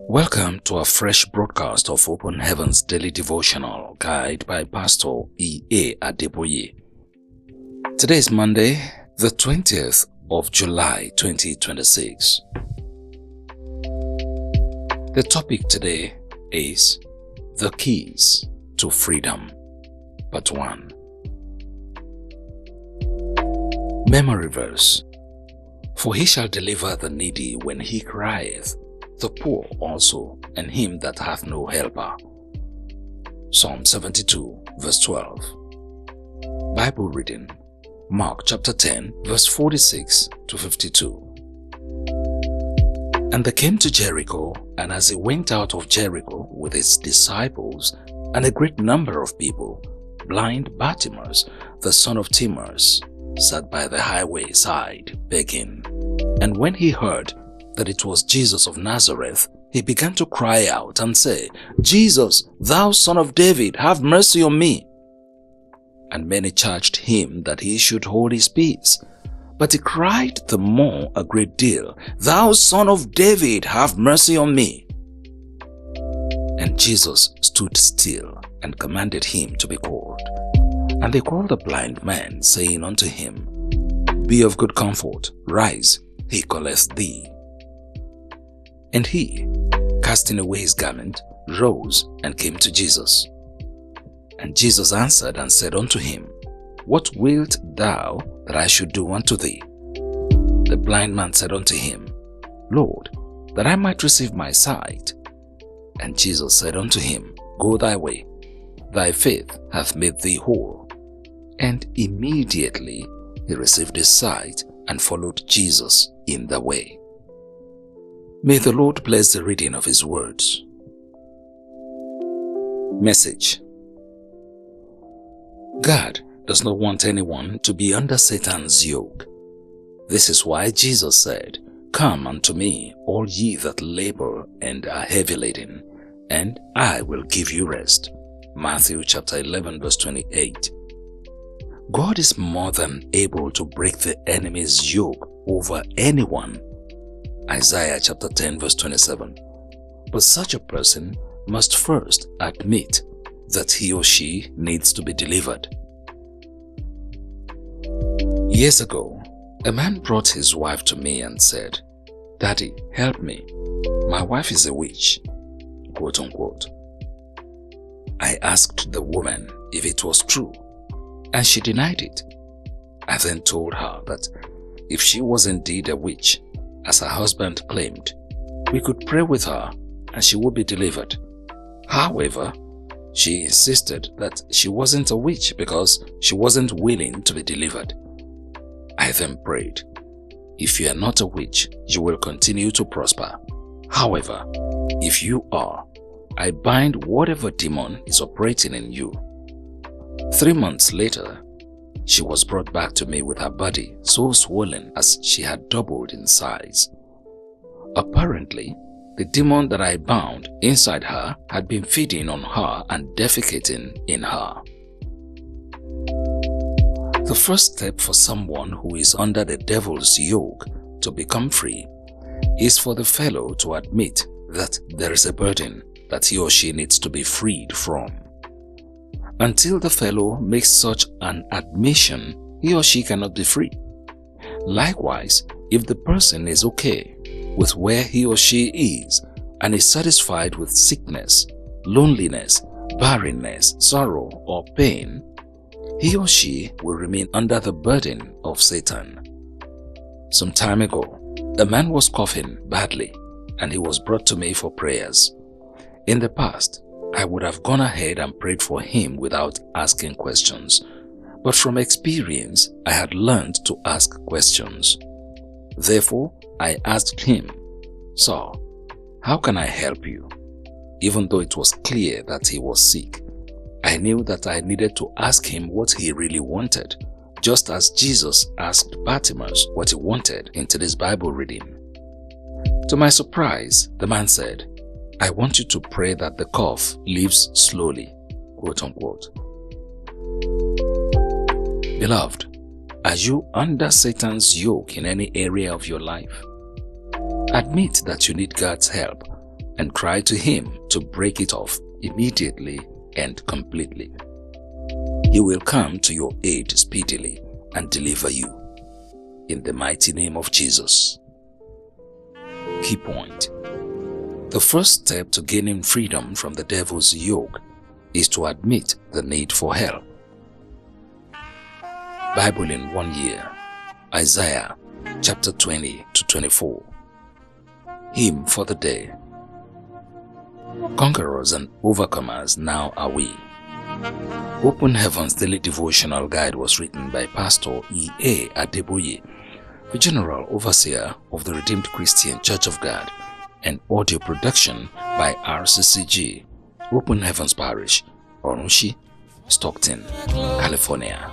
Welcome to a fresh broadcast of Open Heaven's Daily Devotional Guide by Pastor E.A. Adeboye. Today is Monday, the 20th of July 2026. The topic today is The Keys to Freedom, Part 1. Memory verse: For he shall deliver the needy when he crieth, the poor also, and him that hath no helper. Psalm 72 verse 12. Bible reading: Mark chapter 10 verse 46 to 52. And they came to Jericho, and as he went out of Jericho with his disciples and a great number of people, blind Bartimaeus, the son of Timaeus, sat by the highway side begging. And when he heard that it was Jesus of Nazareth, he began to cry out and say, Jesus, thou son of David, have mercy on me. And many charged him that he should hold his peace. But he cried the more a great deal, Thou son of David, have mercy on me. And Jesus stood still and commanded him to be called. And they called the blind man, saying unto him, Be of good comfort, rise, he calleth thee. And he, casting away his garment, rose and came to Jesus. And Jesus answered and said unto him, What wilt thou that I should do unto thee? The blind man said unto him, Lord, that I might receive my sight. And Jesus said unto him, Go thy way, thy faith hath made thee whole. And immediately he received his sight and followed Jesus in the way. May the Lord bless the reading of His words. Message: God does not want anyone to be under Satan's yoke. This is why Jesus said, Come unto me, all ye that labor and are heavy laden, and I will give you rest. Matthew chapter 11 verse 28. God is more than able to break the enemy's yoke over anyone. Isaiah chapter 10 verse 27. But such a person must first admit that he or she needs to be delivered. Years ago, a man brought his wife to me and said, Daddy, help me. My wife is a witch, quote unquote. I asked the woman if it was true, and she denied it. I then told her that if she was indeed a witch, as her husband claimed, we could pray with her and she would be delivered. However, she insisted that she wasn't a witch because she wasn't willing to be delivered. I then prayed, If you are not a witch, you will continue to prosper. However, if you are, I bind whatever demon is operating in you. 3 months later, she was brought back to me with her body so swollen as she had doubled in size. Apparently, the demon that I bound inside her had been feeding on her and defecating in her. The first step for someone who is under the devil's yoke to become free is for the fellow to admit that there is a burden that he or she needs to be freed from. Until the fellow makes such an admission, he or she cannot be free. Likewise, if the person is okay with where he or she is and is satisfied with sickness, loneliness, barrenness, sorrow, or pain, he or she will remain under the burden of Satan. Some time ago, a man was coughing badly and he was brought to me for prayers. In the past, I would have gone ahead and prayed for him without asking questions. But from experience, I had learned to ask questions. Therefore, I asked him, Sir, how can I help you? Even though it was clear that he was sick, I knew that I needed to ask him what he really wanted, just as Jesus asked Bartimaeus what he wanted in today's Bible reading. To my surprise, the man said, I want you to pray that the cough leaves slowly, quote unquote. Beloved, are you under Satan's yoke in any area of your life? Admit that you need God's help and cry to Him to break it off immediately and completely. He will come to your aid speedily and deliver you. In the mighty name of Jesus. Key point. The first step to gaining freedom from the devil's yoke is to admit the need for help. Bible in 1 year. Isaiah chapter 20 to 24. Hymn for the day. Conquerors and overcomers now are we. Open Heaven's Daily Devotional Guide was written by Pastor E.A. Adeboye, the General Overseer of the Redeemed Christian Church of God, and audio production by RCCG, Open Heavens Parish, Orunshi, Stockton, California.